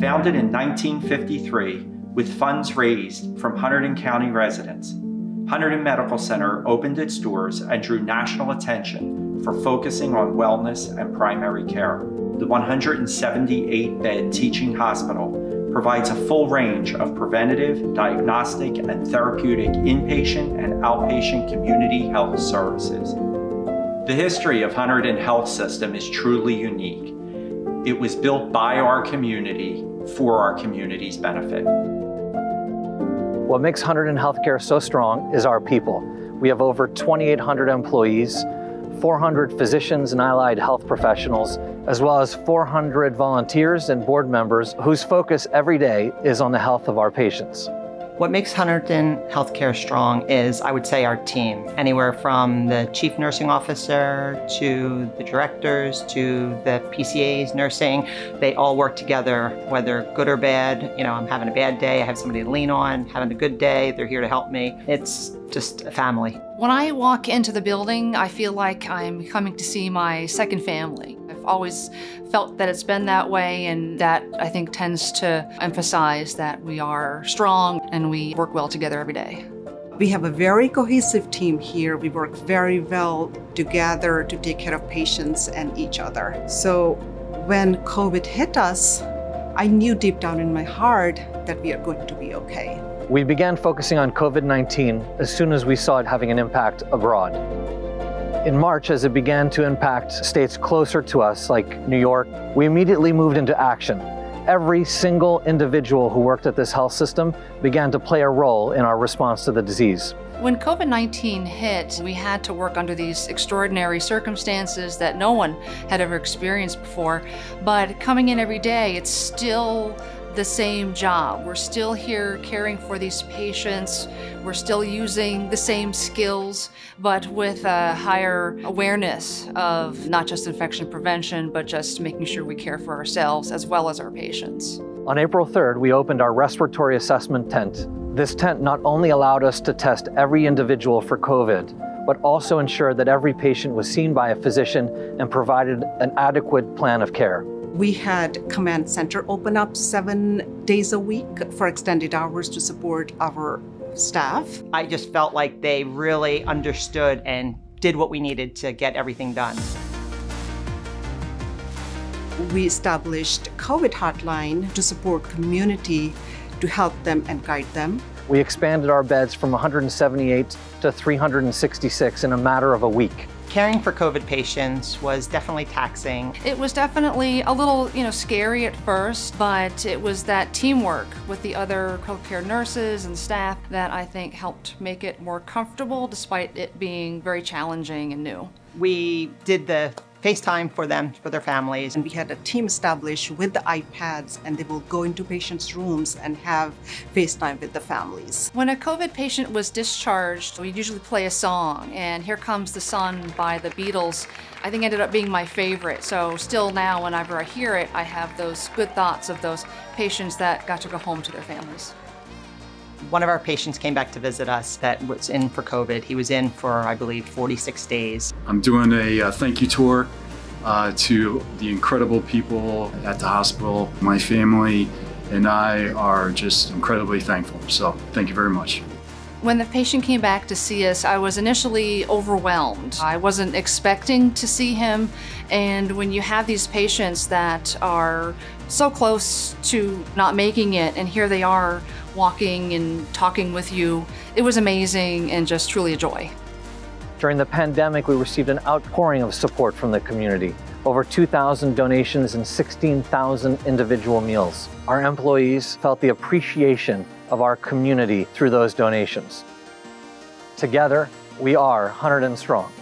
Founded in 1953 with funds raised from Hunterdon County residents, Hunterdon Medical Center opened its doors and drew national attention for focusing on wellness and primary care. The 178-bed teaching hospital provides a full range of preventative, diagnostic, and therapeutic inpatient and outpatient community health services. The history of Hunterdon Health System is truly unique. It was built by our community for our community's benefit. What makes Hunterdon Healthcare so strong is our people. We have over 2,800 employees, 400 physicians and allied health professionals, as well as 400 volunteers and board members whose focus every day is on the health of our patients. What makes Hunterdon Healthcare strong is, I would say, our team. Anywhere from the chief nursing officer to the directors to the PCAs, nursing, they all work together, whether good or bad. You know, I'm having a bad day, I have somebody to lean on. Having a good day, they're here to help me. It's just a family. When I walk into the building, I feel like I'm coming to see my second family. I've always felt that it's been that way, and that I think tends to emphasize that we are strong and we work well together every day. We have a very cohesive team here. We work very well together to take care of patients and each other. So when COVID hit us, I knew deep down in my heart that we are going to be okay. We began focusing on COVID-19 as soon as we saw it having an impact abroad. In March, as it began to impact states closer to us, like New York, we immediately moved into action. Every single individual who worked at this health system began to play a role in our response to the disease. When COVID-19 hit, we had to work under these extraordinary circumstances that no one had ever experienced before. But coming in every day, it's still the same job. We're still here caring for these patients. We're still using the same skills, but with a higher awareness of not just infection prevention, but just making sure we care for ourselves as well as our patients. On April 3rd, we opened our respiratory assessment tent. This tent not only allowed us to test every individual for COVID, but also ensured that every patient was seen by a physician and provided an adequate plan of care. We had Command Center open up 7 days a week for extended hours to support our staff. I just felt like they really understood and did what we needed to get everything done. We established a COVID hotline to support community, to help them and guide them. We expanded our beds from 178 to 366 in a matter of a week. Caring for COVID patients was definitely taxing. It was definitely a little, scary at first, but it was that teamwork with the other critical care nurses and staff that I think helped make it more comfortable despite it being very challenging and new. We did the FaceTime for them, for their families. And we had a team established with the iPads, and they will go into patients' rooms and have FaceTime with the families. When a COVID patient was discharged, we usually play a song, and Here Comes the Sun by the Beatles, I think ended up being my favorite. So still now, whenever I hear it, I have those good thoughts of those patients that got to go home to their families. One of our patients came back to visit us that was in for COVID. He was in for, I believe, 46 days. I'm doing a thank you tour to the incredible people at the hospital. My family and I are just incredibly thankful. So thank you very much. When the patient came back to see us, I was initially overwhelmed. I wasn't expecting to see him, and when you have these patients that are so close to not making it, and here they are walking and talking with you, it was amazing and just truly a joy. During the pandemic, we received an outpouring of support from the community. Over 2,000 donations and 16,000 individual meals. Our employees felt the appreciation of our community through those donations. Together, we are Hunterdon Strong.